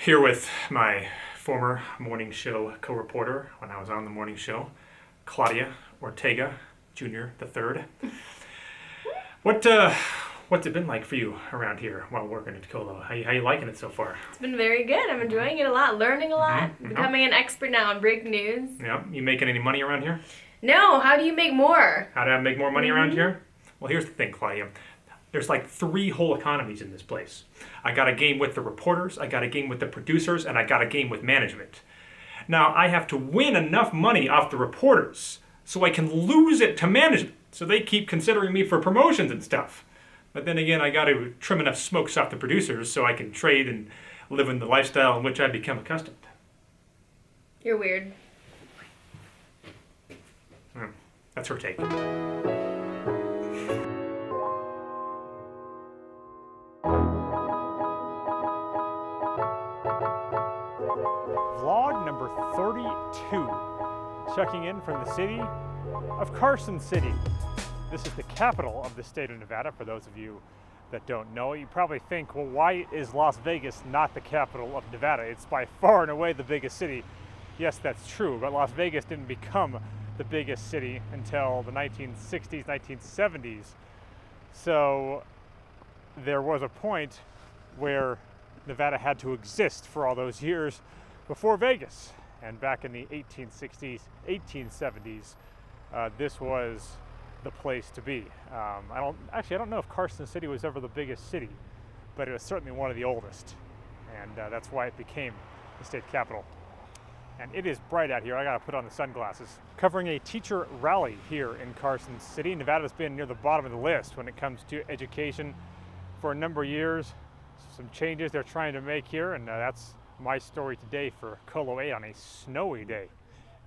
Here with my former morning show co-reporter when I was on the morning show, Claudia Ortega Jr. the third. What's it been like for you around here while working at Colo? How you liking it so far? It's been very good. I'm enjoying it a lot, learning a lot, becoming an expert now on breaking news. Yeah, you making any money around here? No, how do you make more? How do I make more money around here? Well, here's the thing, Claudia. There's like 3 whole economies in this place. I got a game with the reporters, I got a game with the producers, and I got a game with management. Now, I have to win enough money off the reporters so I can lose it to management, so they keep considering me for promotions and stuff. But then again, I got to trim enough smokes off the producers so I can trade and live in the lifestyle in which I've become accustomed. You're weird. That's her take. Vlog number 32, checking in from the city of Carson City. This is the capital of the state of Nevada, for those of you that don't know. You probably think, well, why is Las Vegas not the capital of Nevada? It's by far and away the biggest city. Yes, that's true, but Las Vegas didn't become the biggest city until the 1960s, 1970s. So there was a point where Nevada had to exist for all those years before Vegas. And back in the 1860s, 1870s, this was the place to be. I don't know if Carson City was ever the biggest city, but it was certainly one of the oldest. And that's why it became the state capital. And it is bright out here. I gotta put on the sunglasses. Covering a teacher rally here in Carson City. Nevada's been near the bottom of the list when it comes to education for a number of years. Some changes they're trying to make here, and that's my story today for Colo 8 on a snowy day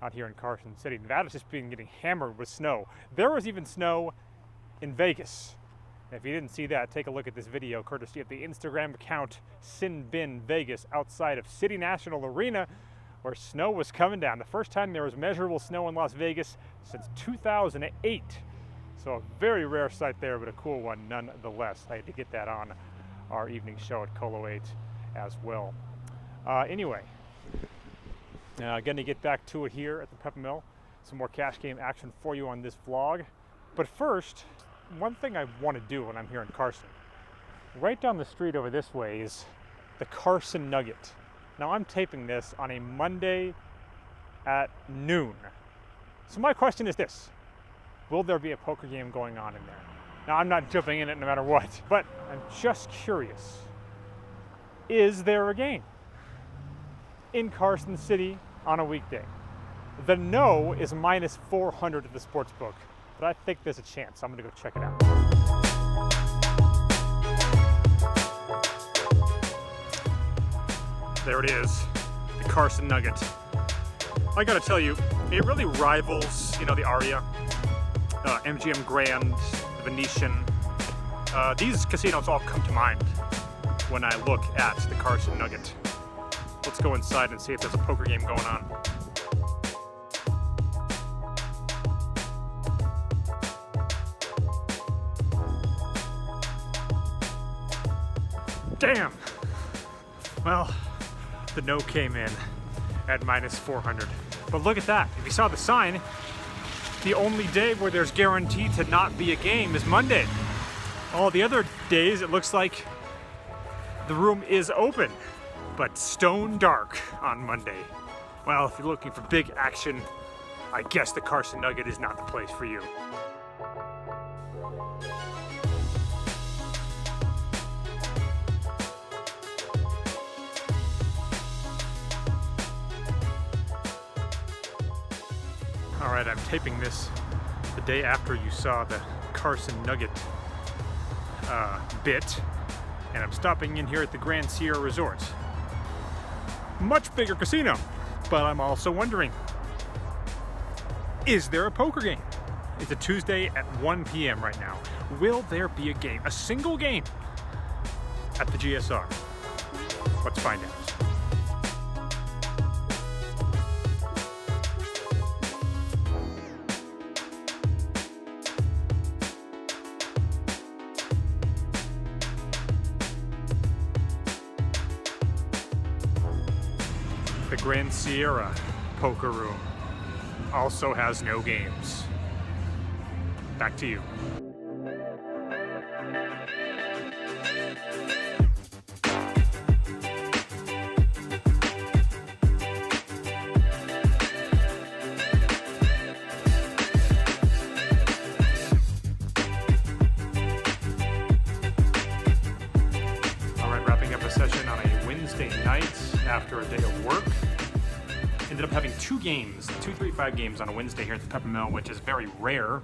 out here in Carson City. Nevada's just been getting hammered with snow. There was even snow in Vegas. And if you didn't see that, take a look at this video courtesy of the Instagram account Sin Bin Vegas outside of City National Arena, where snow was coming down. The first time there was measurable snow in Las Vegas since 2008. So a very rare sight there, but a cool one nonetheless. I had to get that on our evening show at Colo 8 as well. Anyway, going to get back to it here at the Peppermill. Some more cash game action for you on this vlog. But first, one thing I want to do when I'm here in Carson, right down the street over this way is the Carson Nugget. Now I'm taping this on a Monday at noon. So my question is this: will there be a poker game going on in there? Now I'm not jumping in it no matter what, but I'm just curious. Is there a game in Carson City on a weekday? The no is minus 400 at the sports book, but I think there's a chance. I'm gonna go check it out. There it is, the Carson Nugget. I gotta tell you, it really rivals, the Aria, MGM Grand, the Venetian. These casinos all come to mind when I look at the Carson Nugget. Let's go inside and see if there's a poker game going on. Damn! Well, the no came in at minus 400. But look at that. If you saw the sign, the only day where there's guaranteed to not be a game is Monday. All the other days, it looks like the room is open, but stone dark on Monday. Well, if you're looking for big action, I guess the Carson Nugget is not the place for you. All right, I'm taping this the day after you saw the Carson Nugget bit, and I'm stopping in here at the Grand Sierra Resort. Much bigger casino, but I'm also wondering, is there a poker game? It's a Tuesday at 1 p.m. right now. Will there be a game, a single game at the GSR? Let's find out. The Grand Sierra Poker Room also has no games. Back to you. Session on a Wednesday night after a day of work. Ended up having two 3-5 games on a Wednesday here at the Peppermill, which is very rare.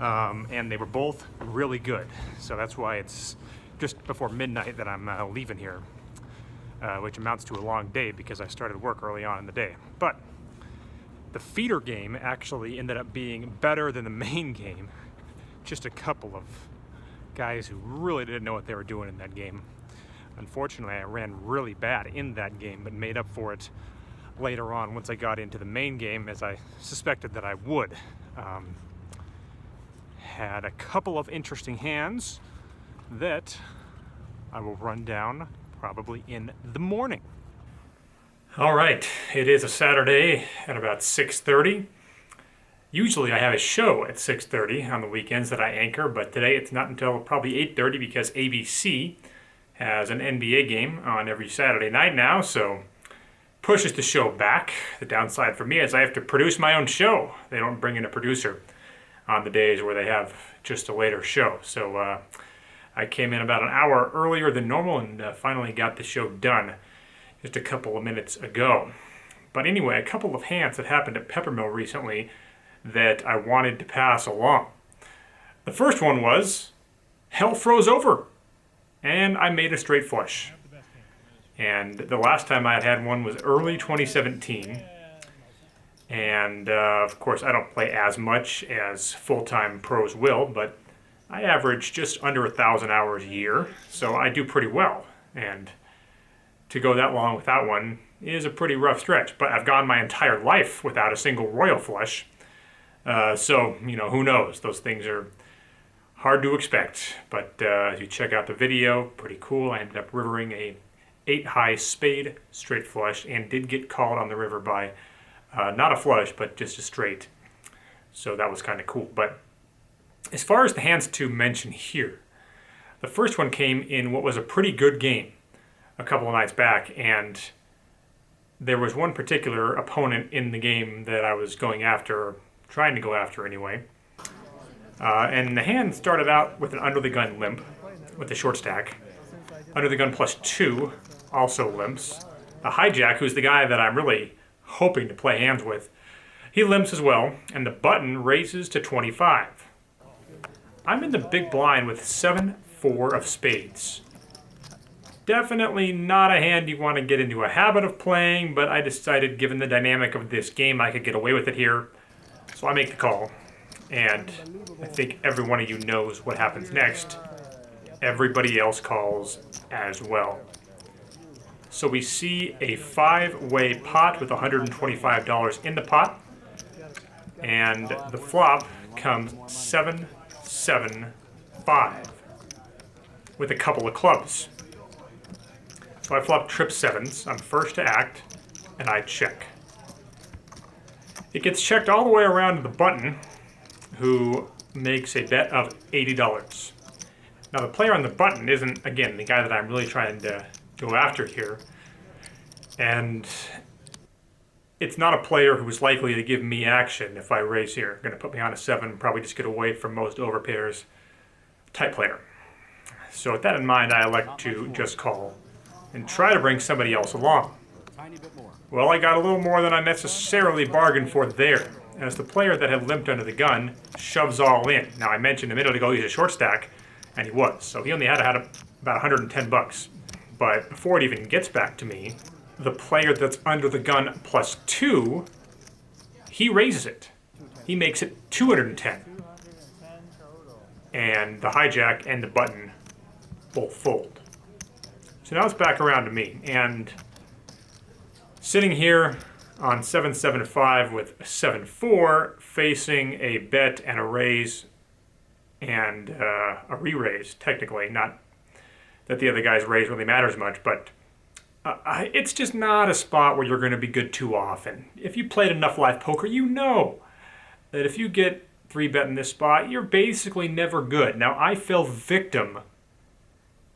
And they were both really good. So that's why it's just before midnight that I'm leaving here, which amounts to a long day because I started work early on in the day. But the feeder game actually ended up being better than the main game. Just a couple of guys who really didn't know what they were doing in that game. Unfortunately, I ran really bad in that game, but made up for it later on once I got into the main game, as I suspected that I would. Had a couple of interesting hands that I will run down probably in the morning. All right, it is a Saturday at about 6:30. Usually I have a show at 6:30 on the weekends that I anchor, but today it's not until probably 8:30 because ABC has an NBA game on every Saturday night now, so pushes the show back. The downside for me is I have to produce my own show. They don't bring in a producer on the days where they have just a later show. So I came in about an hour earlier than normal and finally got the show done just a couple of minutes ago. But anyway, a couple of hands that happened at Peppermill recently that I wanted to pass along. The first one was hell froze over, and I made a straight flush. And the last time I had one was early 2017. And of course, I don't play as much as full-time pros will, but I average just under 1,000 hours a year, so I do pretty well. And to go that long without one is a pretty rough stretch. But I've gone my entire life without a single royal flush. So, who knows? Those things are hard to expect, but as you check out the video, pretty cool. I ended up rivering a 8-high spade straight flush and did get called on the river by not a flush, but just a straight. So that was kind of cool. But as far as the hands to mention here, the first one came in what was a pretty good game a couple of nights back, and there was one particular opponent in the game that I was going after, or trying to go after anyway. And the hand started out with an under-the-gun limp with a short stack. Under-the-gun +2 also limps. A hijack, who's the guy that I'm really hoping to play hands with, he limps as well, and the button raises to 25. I'm in the big blind with 7-4 of spades. Definitely not a hand you want to get into a habit of playing, but I decided, given the dynamic of this game, I could get away with it here. So I make the call. And I think every one of you knows what happens next. Everybody else calls as well. So we see a 5-way pot with $125 in the pot. And the flop comes 7-7-5 with a couple of clubs. So I flop trip sevens. I'm first to act, and I check. It gets checked all the way around to the button, who makes a bet of $80. Now the player on the button isn't, again, the guy that I'm really trying to go after here. And it's not a player who is likely to give me action if I raise here. Going to put me on a 7, probably just get away from most overpairs type player. So with that in mind, I elect to just call and try to bring somebody else along. Well, I got a little more than I necessarily bargained for there, as the player that had limped under the gun shoves all in. Now, I mentioned a minute ago he's a short stack, and he was, so he only had about $110. But before it even gets back to me, the player that's under the gun +2, he raises it. He makes it 210. And the hijack and the button both fold. So now it's back around to me, and sitting here on 7-7-5 with 7-4, facing a bet and a raise and a re-raise, technically. Not that the other guy's raise really matters much, but It's just not a spot where you're going to be good too often. If you played enough live poker, you know that if you get 3-bet in this spot, you're basically never good. Now, I fell victim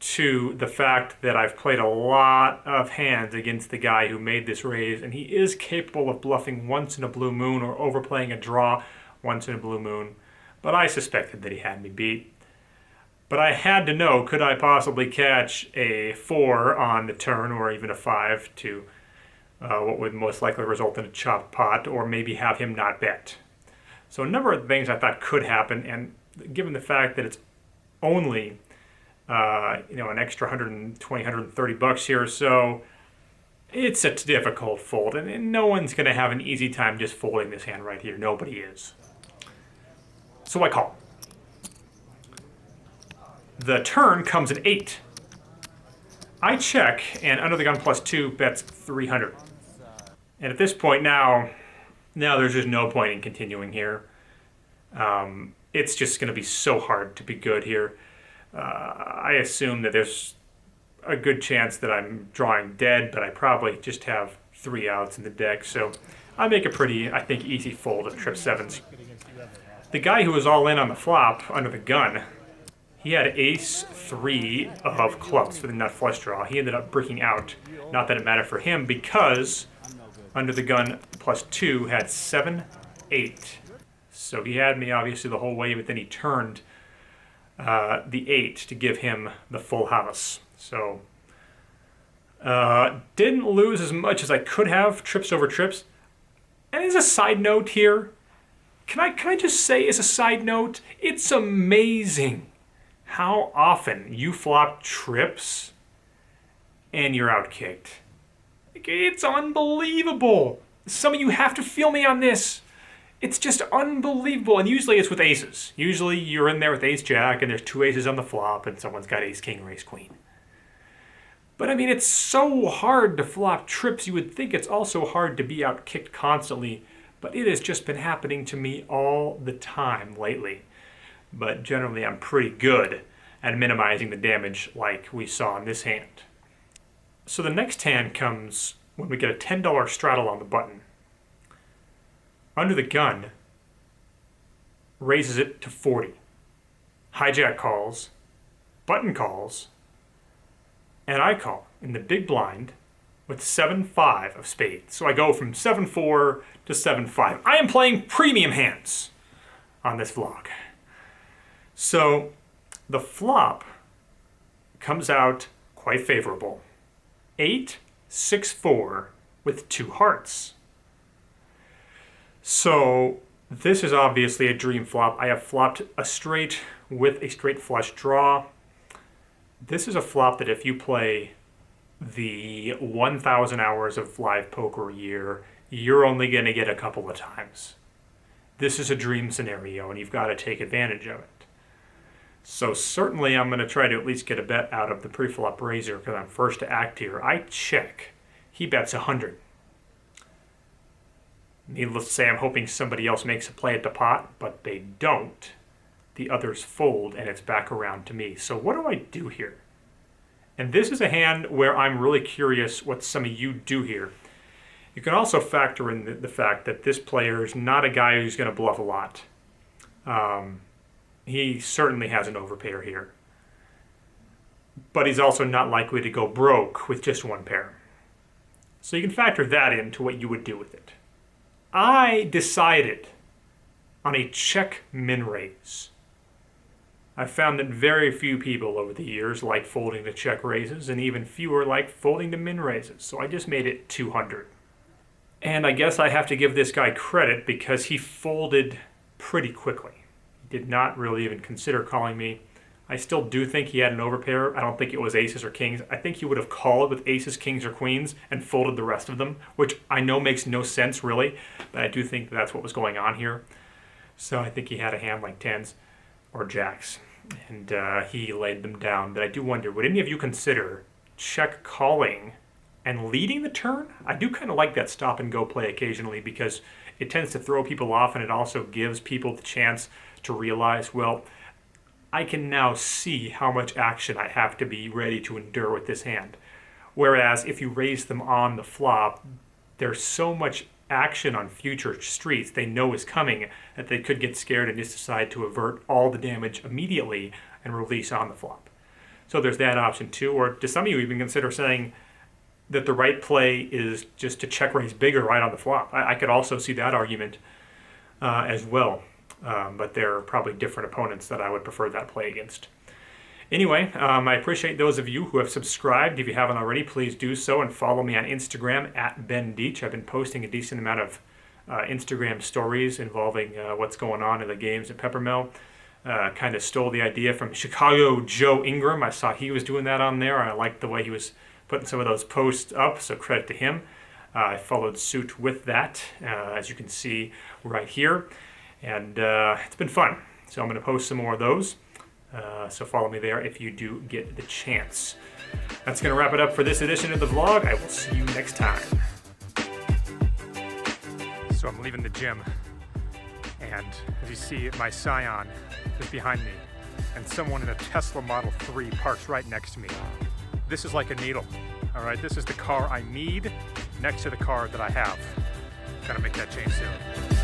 to the fact that I've played a lot of hands against the guy who made this raise, and he is capable of bluffing once in a blue moon or overplaying a draw once in a blue moon, but I suspected that he had me beat. But I had to know, could I possibly catch a 4 on the turn or even a 5 to what would most likely result in a chopped pot, or maybe have him not bet. So a number of things I thought could happen, and given the fact that it's only an extra 120, 130 bucks here or so, it's a difficult fold, and no one's going to have an easy time just folding this hand right here. Nobody is. So I call. The turn comes at 8. I check, and under the gun +2 bets 300. And at this point now there's just no point in continuing here. It's just going to be so hard to be good here. I assume that there's a good chance that I'm drawing dead, but I probably just have 3 outs in the deck. So I make a pretty, I think, easy fold of trip 7s. The guy who was all in on the flop under the gun, he had ace-3 of clubs for the nut flush draw. He ended up breaking out. Not that it mattered for him, because under the gun +2 had 7-8. So he had me obviously the whole way, but then he turned the 8 to give him the full house. So didn't lose as much as I could have, trips over trips. And as a side note here, can I just say as a side note, it's amazing how often you flop trips and you're outkicked. It's unbelievable. Some of you have to feel me on this. It's just unbelievable. And usually it's with aces. Usually you're in there with ace-jack and there's 2 aces on the flop and someone's got ace-king or ace-queen. But I mean, it's so hard to flop trips. You would think it's also hard to be outkicked constantly. But it has just been happening to me all the time lately. But generally I'm pretty good at minimizing the damage like we saw in this hand. So the next hand comes when we get a $10 straddle on the button. Under the gun raises it to 40. Hijack calls, button calls, and I call in the big blind with 7-5 of spades. So I go from 7-4 to 7-5. I am playing premium hands on this vlog. So the flop comes out quite favorable. 8-6-4 with 2 hearts. So this is obviously a dream flop. I have flopped a straight with a straight flush draw. This is a flop that if you play the 1,000 hours of live poker a year, you're only going to get a couple of times. This is a dream scenario, and you've got to take advantage of it. So certainly I'm going to try to at least get a bet out of the pre-flop raiser because I'm first to act here. I check. He bets 100. Needless to say, I'm hoping somebody else makes a play at the pot, but they don't. The others fold, and it's back around to me. So what do I do here? And this is a hand where I'm really curious what some of you do here. You can also factor in the fact that this player is not a guy who's going to bluff a lot. He certainly has an overpair here. But he's also not likely to go broke with just one pair. So you can factor that into what you would do with it. I decided on a check min raise. I've found that very few people over the years like folding to check raises, and even fewer like folding to min raises. So I just made it 200. And I guess I have to give this guy credit because he folded pretty quickly. He did not really even consider calling me. I still do think he had an overpair. I don't think it was aces or kings. I think he would have called with aces, kings, or queens and folded the rest of them, which I know makes no sense really, but I do think that's what was going on here. So I think he had a hand like tens or jacks, and he laid them down. But I do wonder, would any of you consider check calling and leading the turn? I do kind of like that stop and go play occasionally because it tends to throw people off, and it also gives people the chance to realize, well, I can now see how much action I have to be ready to endure with this hand. Whereas if you raise them on the flop, there's so much action on future streets they know is coming that they could get scared and just decide to avert all the damage immediately and release on the flop. So there's that option too. Or do some of you even consider saying that the right play is just to check raise bigger right on the flop? I could also see that argument as well. But they're probably different opponents that I would prefer that play against. Anyway, I appreciate those of you who have subscribed. If you haven't already, please do so and follow me on Instagram at Ben Deach. I've been posting a decent amount of Instagram stories involving what's going on in the games at Peppermill. Kind of stole the idea from Chicago Joe Ingram. I saw he was doing that on there. I liked the way he was putting some of those posts up, so credit to him. I followed suit with that, as you can see right here. And it's been fun. So I'm going to post some more of those. So follow me there if you do get the chance. That's going to wrap it up for this edition of the vlog. I will see you next time. So I'm leaving the gym. And as you see, my Scion is behind me. And someone in a Tesla Model 3 parks right next to me. This is like a needle. All right, this is the car I need next to the car that I have. Gotta make that change soon.